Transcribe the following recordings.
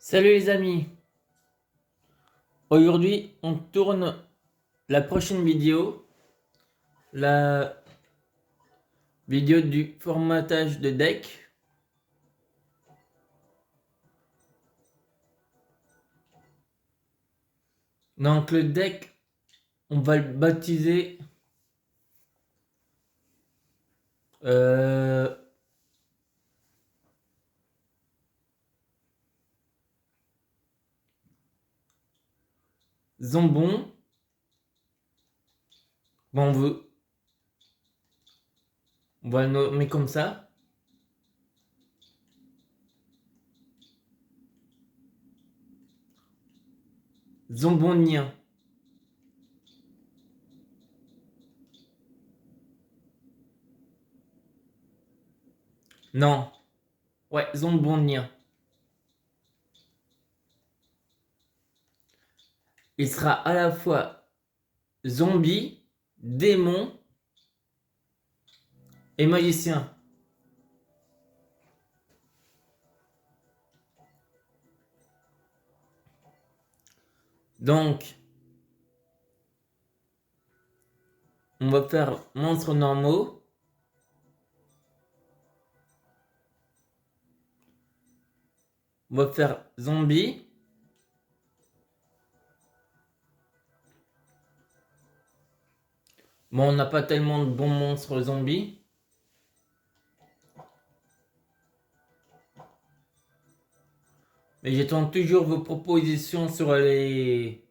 Salut les amis, aujourd'hui on tourne la prochaine vidéo, la vidéo du formatage de deck. Donc le deck, on va le baptiser euh, Zombon. Bon, on va le nommer comme ça. Zombonien. Non, ouais, Zombonien. Il sera à la fois zombie, démon et magicien. Donc, on va faire monstres normaux. On va faire zombie. Bon, on n'a pas tellement de bons monstres zombies. Mais j'attends toujours vos propositions sur les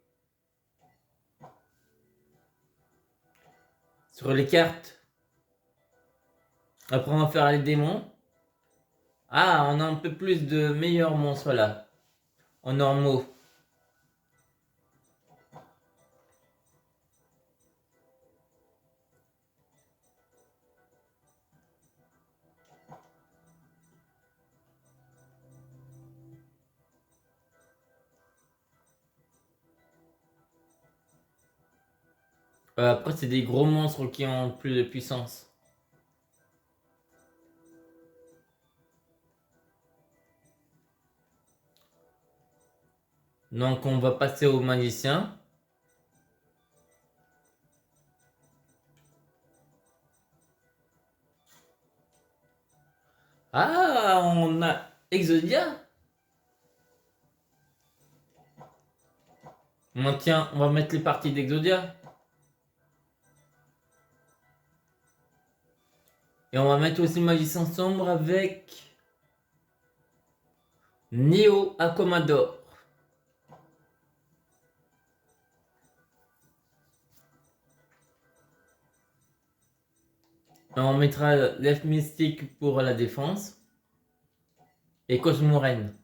cartes. Après, on va faire les démons. Ah, on a un peu plus de meilleurs monstres là. En normaux. Après, c'est des gros monstres qui ont plus de puissance. Donc, on va passer au magicien. Ah, on a Exodia. Bon, tiens, on va mettre les parties d'Exodia. Et on va mettre aussi magicien sombre avec Neo Akomador. Et on mettra l'elfe mystique pour la défense. Et Cosmoraine.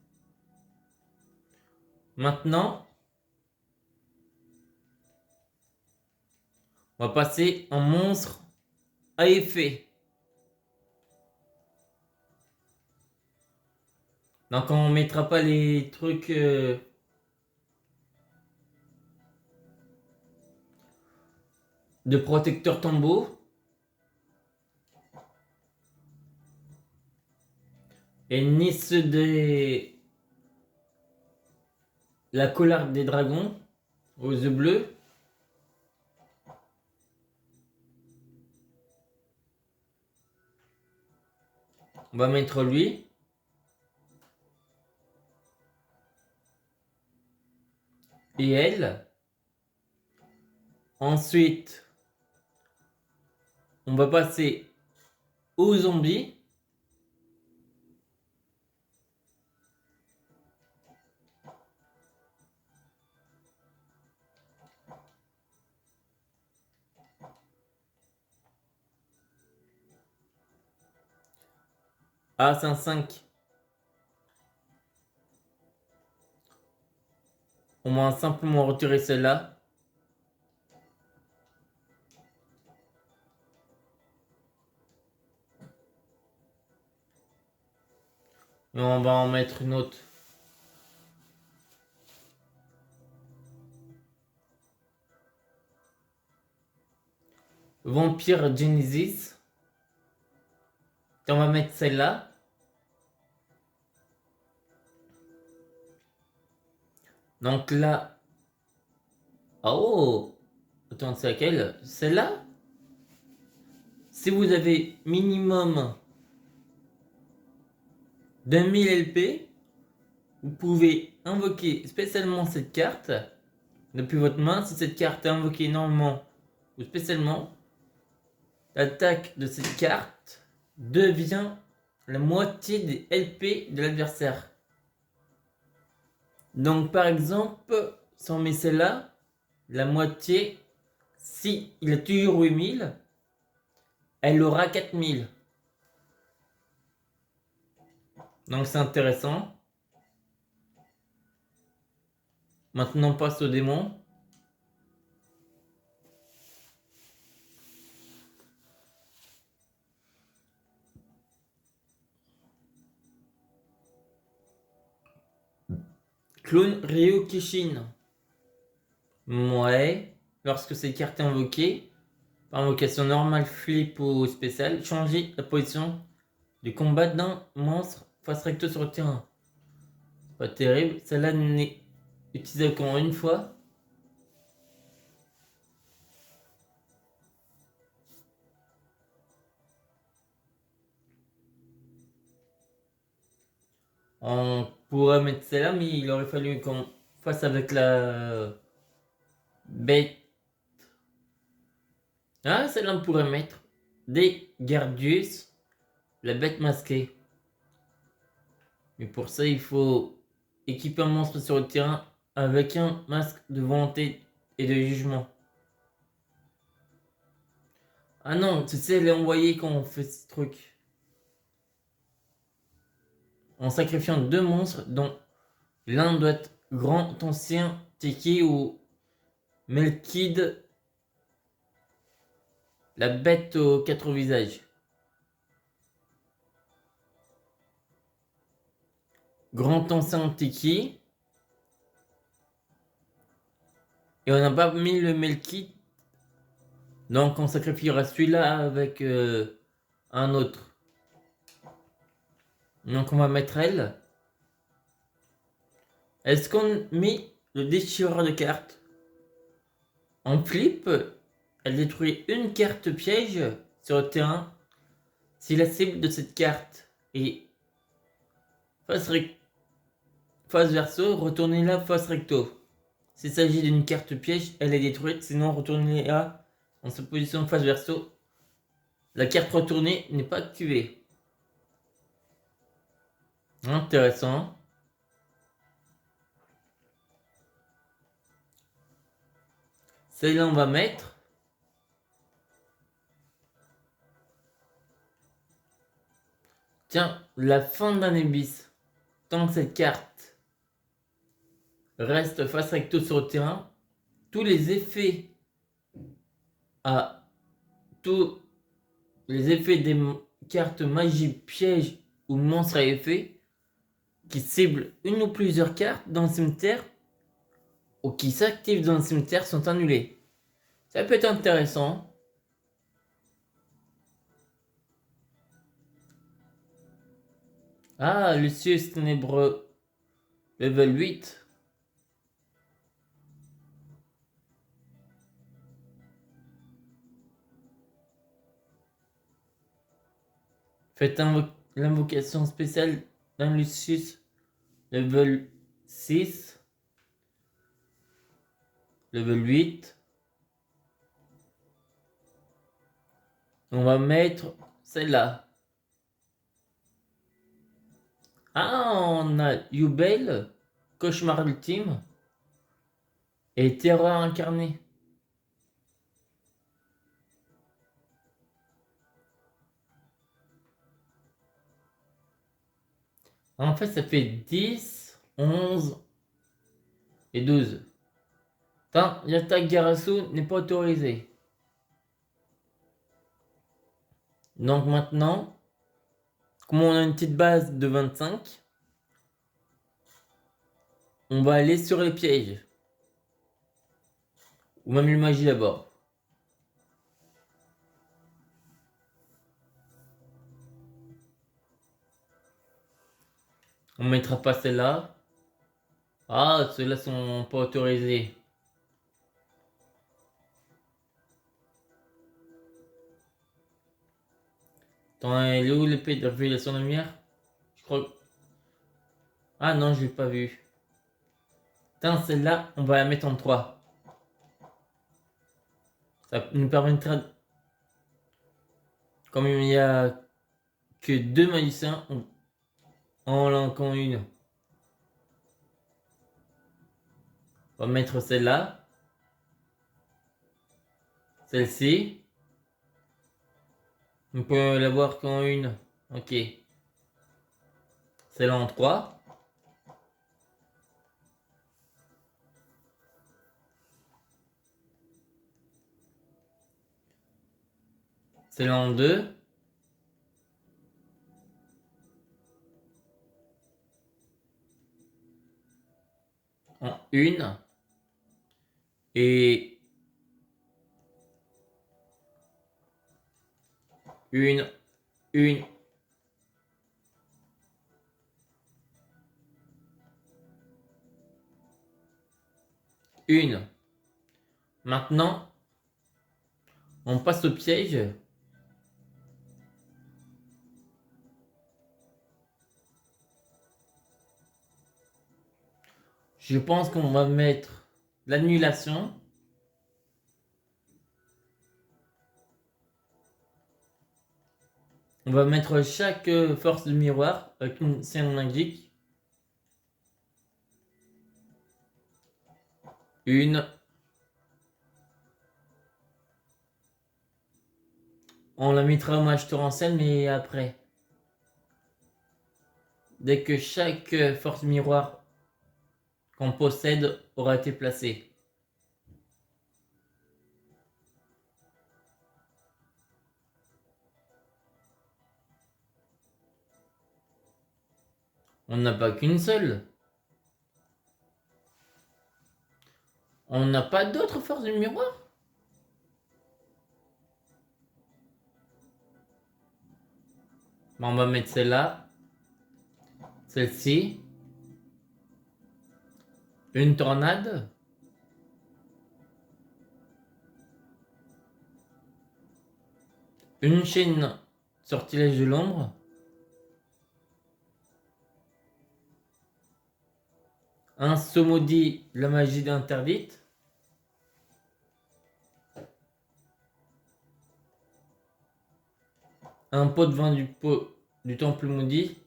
Maintenant, on va passer en monstre à effet. Donc on mettra pas les trucs de protecteur tombeau. Et ni ceux de la colère des dragons aux yeux bleus. On va mettre lui. Et elle. Ensuite, on va passer aux zombies. Ah, c'est un 5. On va simplement retirer celle-là. Et on va en mettre une autre. Vampire Genesis. Et on va mettre celle-là. Donc là... Oh! Attends, c'est laquelle? Celle-là? Si vous avez minimum d'1000 LP, vous pouvez invoquer spécialement cette carte depuis votre main. Si cette carte est invoquée normalement ou spécialement, l'attaque de cette carte devient la moitié des LP de l'adversaire. Donc par exemple, si on met celle-là, la moitié, si il a toujours 8000, elle aura 4000. Donc c'est intéressant. Maintenant on passe au démon. Clone Ryo Kishin. Ouais. Lorsque cette carte est invoquée, par invocation normale, flip ou spéciale, changez la position du combat d'un monstre face recto sur le terrain. Pas terrible. Celle-là n'est utilisable qu'en une fois. On pourrait mettre celle-là, mais il aurait fallu qu'on fasse avec la bête. Ah, celle-là on pourrait mettre des Gardius, la bête masquée. Mais pour ça, il faut équiper un monstre sur le terrain avec un masque de volonté et de jugement. Ah non, tu sais, les envoyer quand on fait ce truc. En sacrifiant deux monstres dont l'un doit être grand ancien Tiki ou Melkid, la bête aux quatre visages. Grand ancien Tiki. Et on n'a pas mis le Melkid. Donc on sacrifiera celui-là avec un autre. Donc on va mettre elle. Est-ce qu'on met le déchireur de cartes? En flip, elle détruit une carte piège sur le terrain si la cible de cette carte est face, face verso, retournez-la face recto. S'il s'agit d'une carte piège, elle est détruite, sinon retournez-la en sa position face verso. La carte retournée n'est pas activée. Intéressant. Celle-là, on va mettre. Tiens, la fin d'un bis. Tant que cette carte reste face recto sur le terrain, tous les effets tous les effets des cartes magie, piège ou monstres à effet qui ciblent une ou plusieurs cartes dans le cimetière ou qui s'activent dans le cimetière sont annulés. Ça peut être intéressant. Ah, Lucius Ténébreux, level 8. Faites l'invocation spéciale d'un Lucius, level 6, level 8. On va mettre celle-là. Ah, on a Yubel, Cauchemar ultime et Terreur incarnée. En fait, ça fait 10, 11 et 12. Attends, l'attaque Garasu n'est pas autorisée. Donc maintenant, comme on a une petite base de 25, on va aller sur les pièges. Ou même les magies d'abord. On mettra pas celle-là. Ah, ceux-là sont pas autorisés. Attends, elle est où l'épée de révélation de lumière? Je crois. Ah non, je l'ai pas vue. Attends, celle-là, on va la mettre en 3. Ça nous permettra. Comme il y a que 2 magiciens, on en lançant une. On va mettre celle-là. Celle-ci. On peut l'avoir qu'en une. Ok. Celle-là en 3. Celle-là en 2. En une. Et une. Une. Une. Maintenant, on passe au piège. Je pense qu'on va mettre l'annulation. On va mettre chaque force de miroir avec une scène magique. Une. On la mettra au match tour en scène, mais après. Dès que chaque force miroir qu'on possède aura été placée. On n'a pas qu'une seule. On n'a pas d'autres forces de miroir. Bon, on va mettre celle-là. Celle-ci. Une tornade. Une chaîne sortilège de l'ombre. Un saut maudit, la magie interdite. Un pot de vin du temple maudit.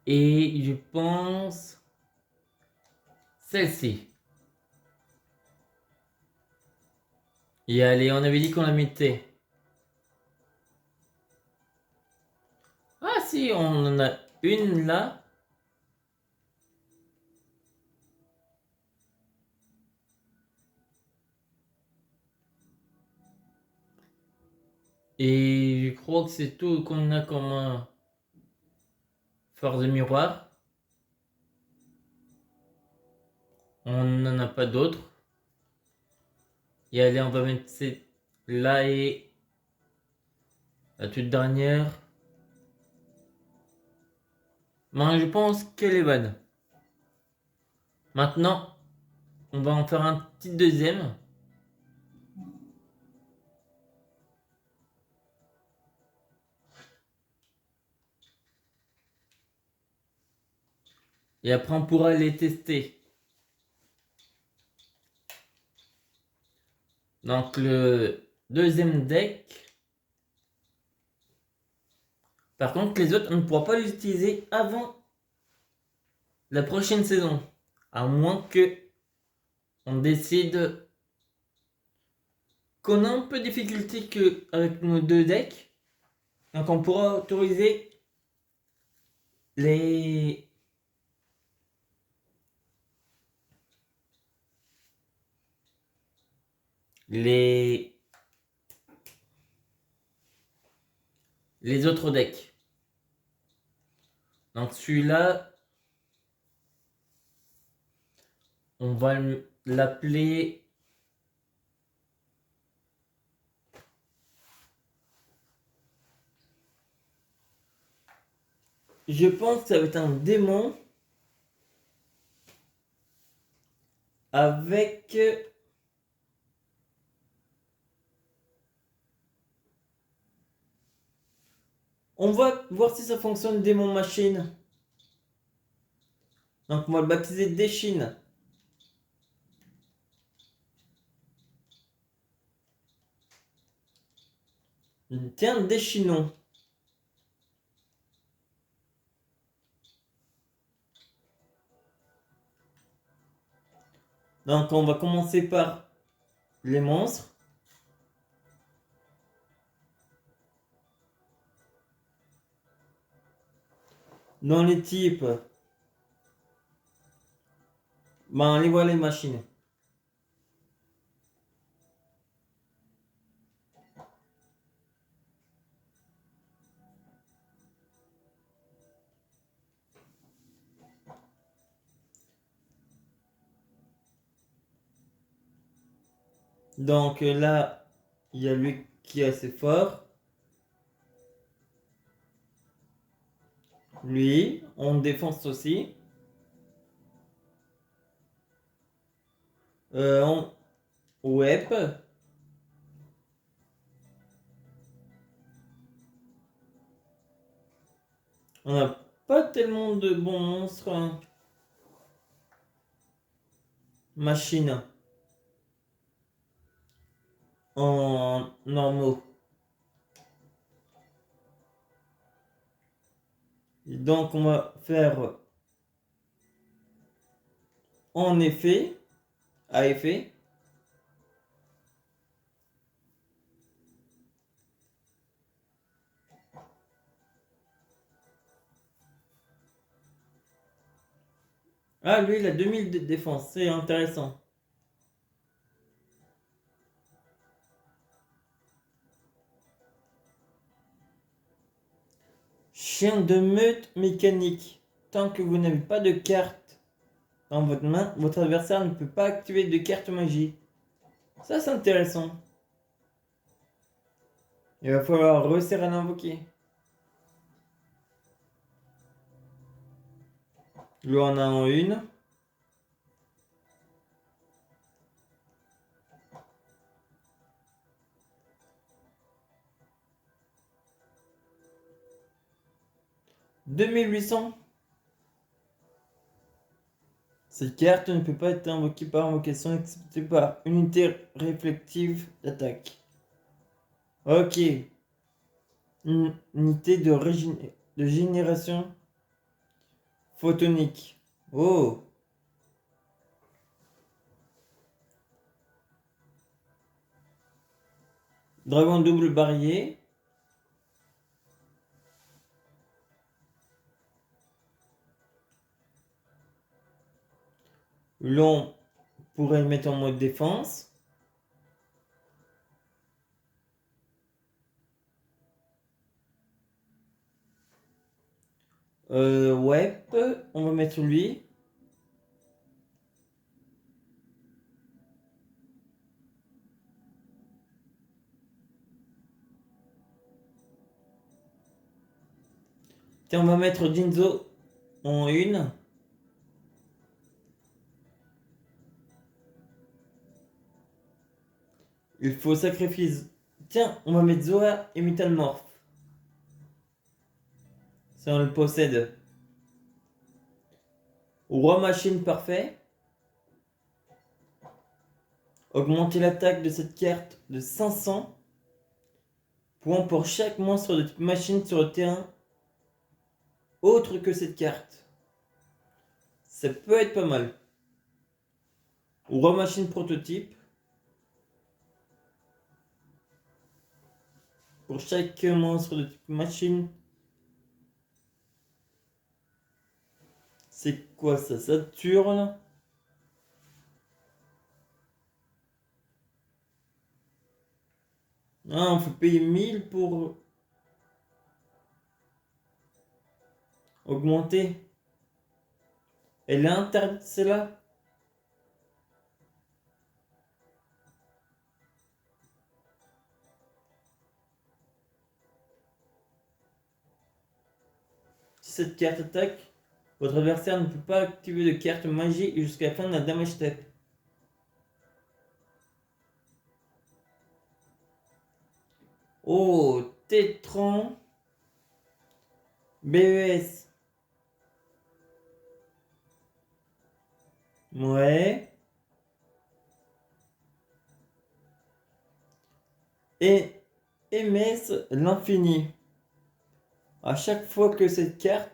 Et je pense celle-ci. Et allez, on avait dit qu'on la mettait. Ah si, on en a une là. Et je crois que c'est tout qu'on a comme force de miroir. On n'en a pas d'autres. Et allez, on va mettre là et la toute dernière. Moi, je pense qu'elle est bonne. Maintenant, on va en faire un petit deuxième. Et après, on pourra les tester. Donc, le deuxième deck. Par contre, les autres, on ne pourra pas les utiliser avant la prochaine saison. À moins que on décide qu'on a un peu de difficulté avec nos deux decks. Donc, on pourra autoriser les les les autres decks. Donc celui-là, on va l'appeler Je pense que ça va être un démon avec... On va voir si ça fonctionne démon machine. Donc on va le baptiser Deshin. Tiens, Deshinon. Donc on va commencer par les monstres. Dans les types, ben les voilà les machines. Donc là, il y a lui qui est assez fort. Lui, on défonce aussi. On web. On n'a pas tellement de bons monstres, hein. Machine. En normaux. Et donc on va faire en effet, à effet. Ah, lui, il a 2000 de défense, c'est intéressant. Chien de meute mécanique. Tant que vous n'avez pas de carte dans votre main, votre adversaire ne peut pas activer de carte magie. Ça, c'est intéressant. Il va falloir réussir à l'invoquer. Lui en a en une. « 2800. Cette carte ne peut pas être invoquée par invocation excepté par unité réflective d'attaque. Ok. Unité de génération photonique. Oh. Dragon double barrier. L'on pourrait le mettre en mode défense. Ouais, on va mettre lui. Tiens, on va mettre Jinzo en une. Il faut sacrifier. Tiens, on va mettre Zoa et Mutalmorph. Ça, on le possède. Roi machine parfait. Augmenter l'attaque de cette carte de 500 points pour chaque monstre de type machine sur le terrain autre que cette carte. Ça peut être pas mal. Roi machine prototype. Pour chaque monstre de type machine. C'est quoi ça? Saturne. Ah, on faut payer 1000 pour augmenter. Elle est interdite, celle-là? cette carte attaque, votre adversaire ne peut pas activer de carte magie jusqu'à la fin de la damage step. Oh, Tétran, BES. Ouais. Et MS l'infini. À chaque fois que cette carte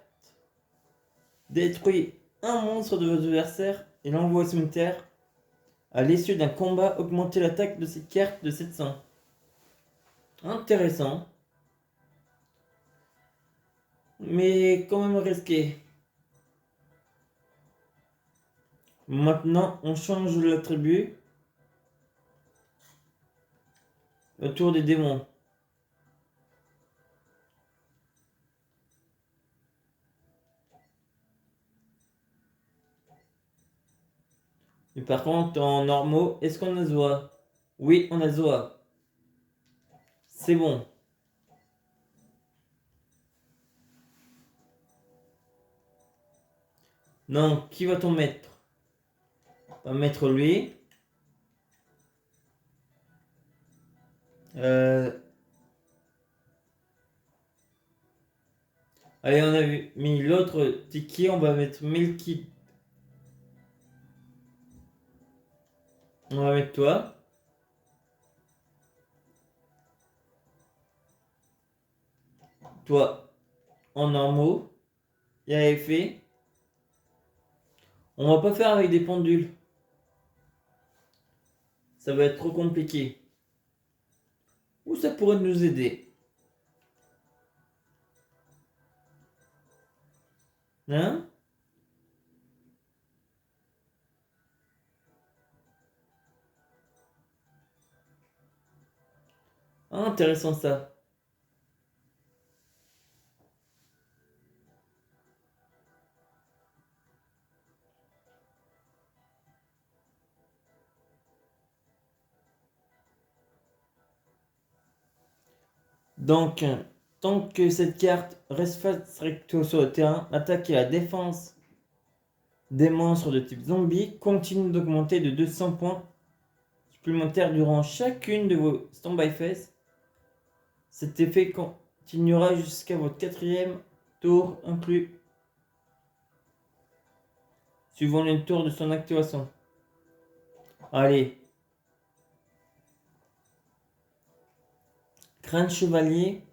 détruit un monstre de votre adversaire et l'envoie au cimetière, à l'issue d'un combat, augmentez l'attaque de cette carte de 700. Intéressant. Mais quand même risqué. Maintenant, on change l'attribut. Autour des démons. Et par contre, en normaux, est-ce qu'on a Zoa? Oui, on a Zoa. C'est bon. Non, qui va-t-on mettre? On va mettre lui. Allez, on a mis l'autre Tiki, on va mettre Milky. On va mettre toi. Toi, en normaux. Il y a effet. On va pas faire avec des pendules. Ça va être trop compliqué. Ou ça pourrait nous aider. Hein? Ah, intéressant ça. Donc, tant que cette carte reste face recto sur le terrain, l'attaque et la défense des monstres de type zombie continuent d'augmenter de 200 points supplémentaires durant chacune de vos stand-by phases. Cet effet continuera jusqu'à votre quatrième tour inclus, suivant le tour de son activation. Allez. Crâne chevalier.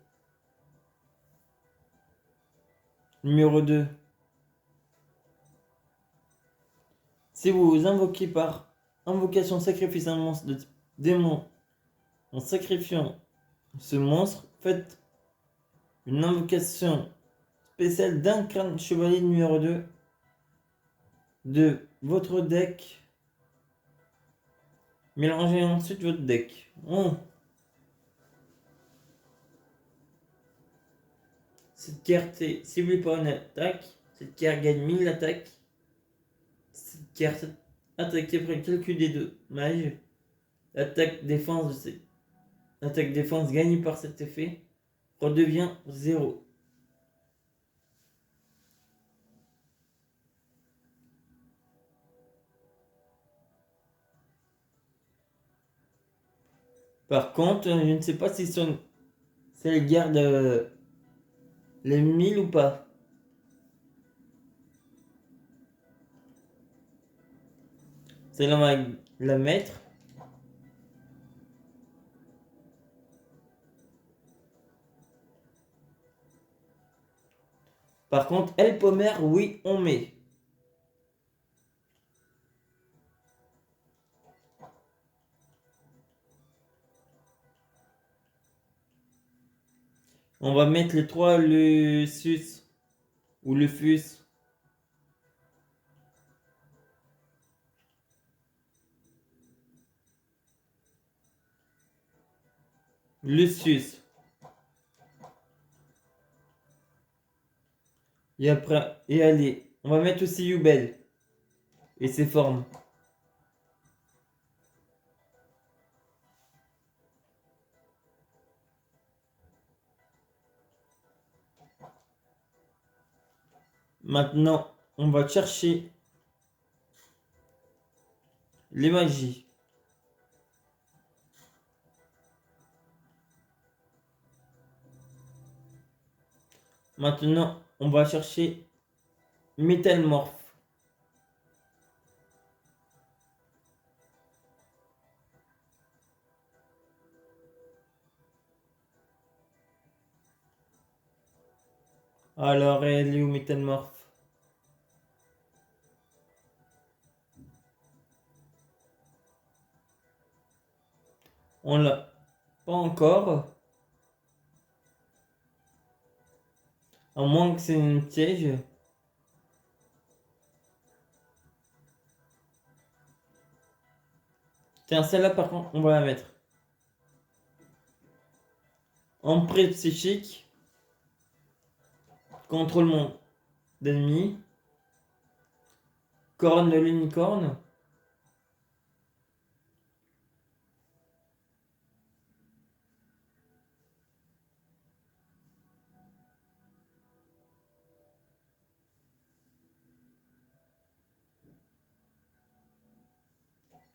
Numéro 2. Si vous invoquez par invocation sacrifice un monstre de type démon en sacrifiant ce monstre, faites une invocation spéciale d'un crâne chevalier numéro 2 de votre deck. Mélangez ensuite votre deck. Oh. Cette carte est ciblée par une attaque. Cette carte gagne 1000 attaques. Cette carte attaque après le calcul des dommages. L'attaque défense gagnée par cet effet redevient 0. Par contre, je ne sais pas si elle garde les 1000 ou pas. Celle-là, on va la mettre. Par contre, El Pomer, oui, on met. On va mettre les 3 Lucius ou Lufus. Lucius. Et après, et allez, on va mettre aussi Yubel et ses formes. Maintenant, on va chercher les magies. Maintenant, on va chercher Métamorphe. Alors, elle est où Métamorphe? On l'a pas encore. À moins que c'est une piège. Tiens, celle-là par contre, on va la mettre. Emprise psychique. Contrôle d'ennemis. Corne de l'unicorne.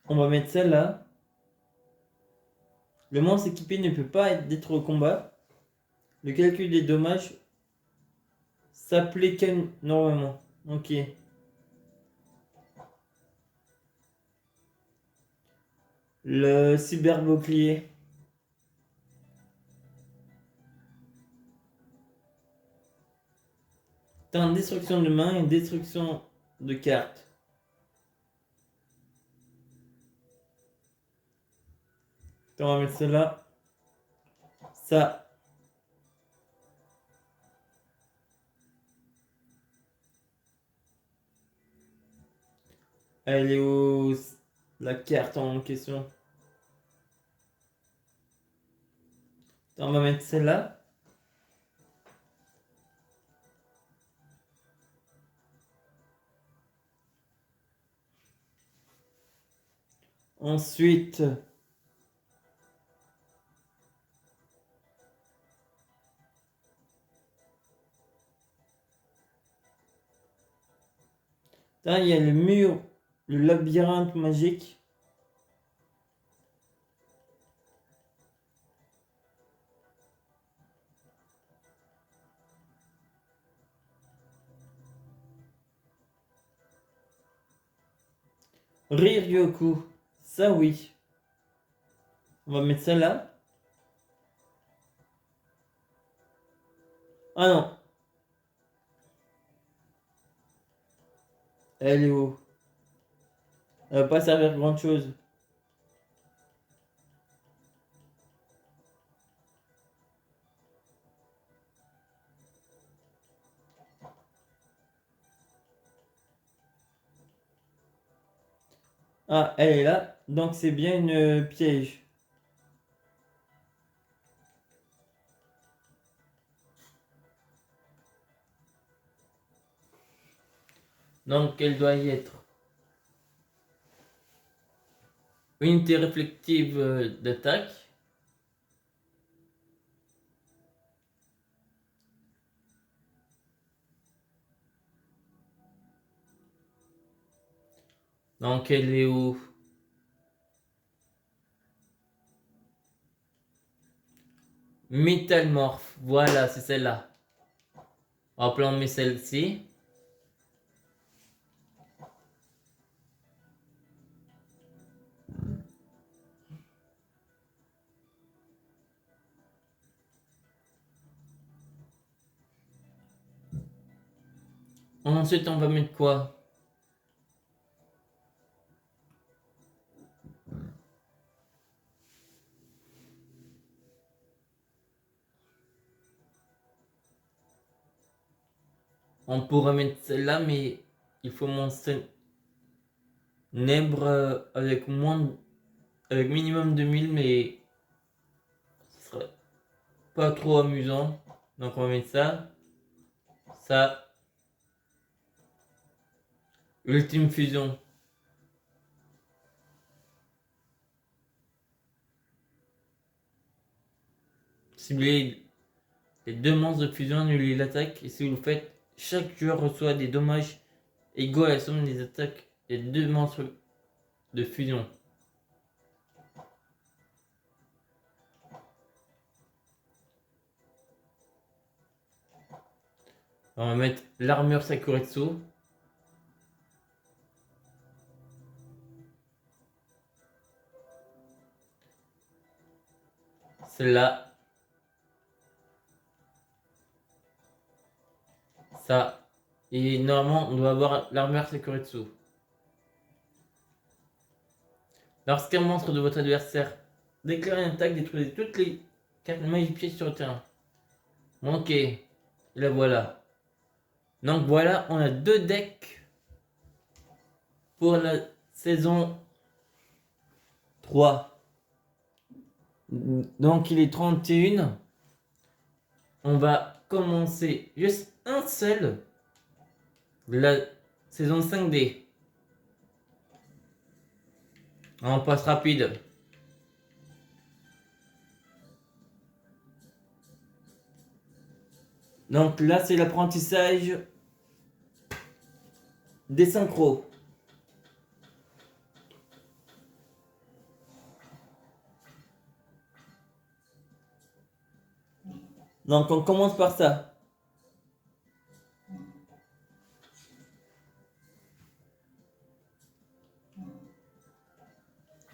On va mettre celle-là. Le monstre équipé ne peut pas être détruit au combat. Le calcul des dommages s'applique normalement. Ok. Le cyberbouclier. T'as une destruction de main et une destruction de cartes. On va mettre celle-là. Ça. Elle est où la carte en question? On va mettre celle-là. Ensuite, là, il y a le mur, le labyrinthe magique. Ryoku. Ça, oui. On va mettre celle-là. Ah non. Elle est où? Elle va pas servir à grand chose. Ah, elle est là. Donc c'est bien une piège. Donc elle doit y être. Unité réflective d'attaque. Donc elle est où? Métamorphe. Voilà, c'est celle-là. On va placer celle-ci. Ensuite, on va mettre quoi? On pourrait mettre celle-là, mais il faut mon Nèbre avec avec minimum de 1000, mais ce serait pas trop amusant. Donc on va mettre ça. Ça. Ultime fusion. Ciblez les deux monstres de fusion, annulez l'attaque. Et si vous le faites, chaque joueur reçoit des dommages égaux à la somme des attaques des deux monstres de fusion. On va mettre l'armure Sakuretsu. Celle-là. Ça. Et normalement, on doit avoir l'armure Sakuretsu. Lorsqu'un monstre de votre adversaire déclare une attaque, détruisez toutes les cartes magie pièges sur le terrain. Ok. Et la voilà. Donc voilà, on a 2 decks pour la saison 3. Donc il est 31. On va commencer juste un seul de la saison 5D. On passe rapide. Donc là, c'est l'apprentissage des synchros. Donc on commence par ça.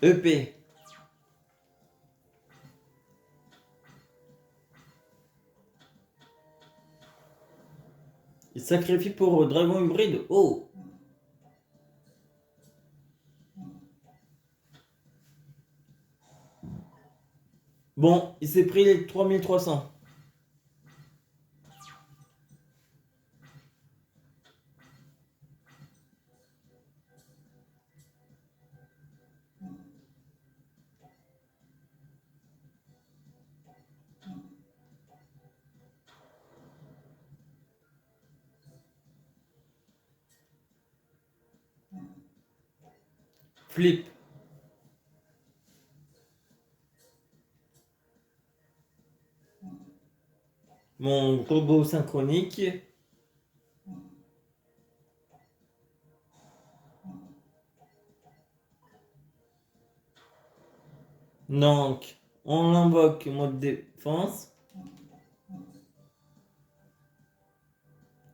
EP. Il sacrifie pour dragon hybride. Oh. Bon, il s'est pris les 3300. Flip. Mon robot synchronique. Donc, on invoque mode défense.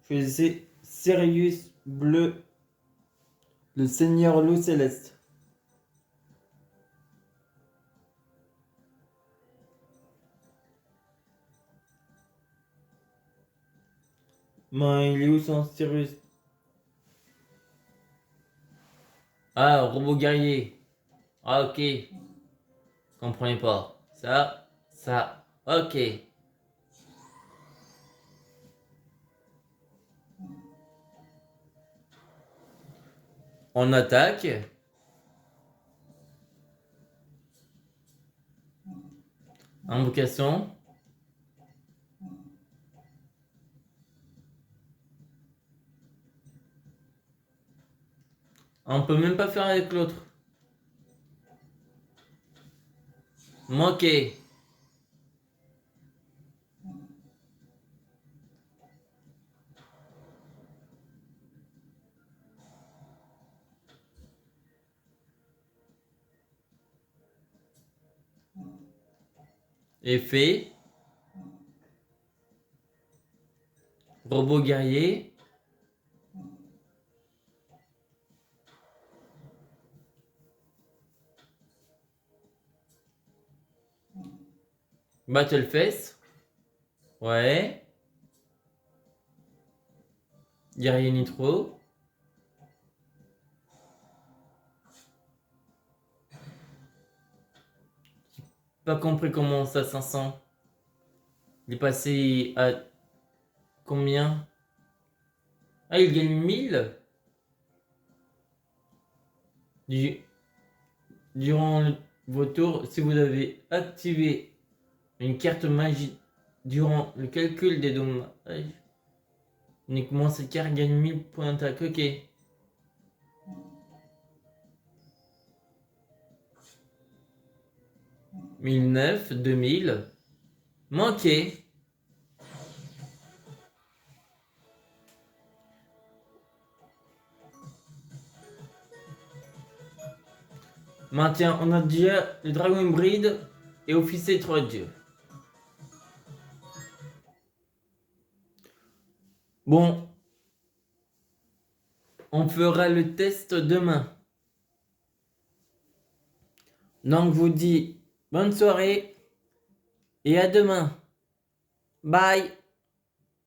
Choisissez Sirius bleu, le Seigneur loup céleste. Mais il est où son Sirius? Ah, robot guerrier. Ah, ok. Comprenez pas. Ça. Ok. On attaque. Invocation. On peut même pas faire avec l'autre. Manqué. Effet. Robot guerrier. Battle Face. Ouais. Guerrier Nitro. Pas compris comment ça 500. Il est passé à combien? Ah, il gagne 1000 durant vos tours. Si vous avez activé une carte magie durant le calcul des dommages, uniquement cette carte gagne 1000 points d'attaque. Ok. 1009, 2000. Manqué. Maintenant, on a déjà le dragon hybride et officier 3 dieux. Bon, on fera le test demain. Donc, je vous dis bonne soirée et à demain. Bye.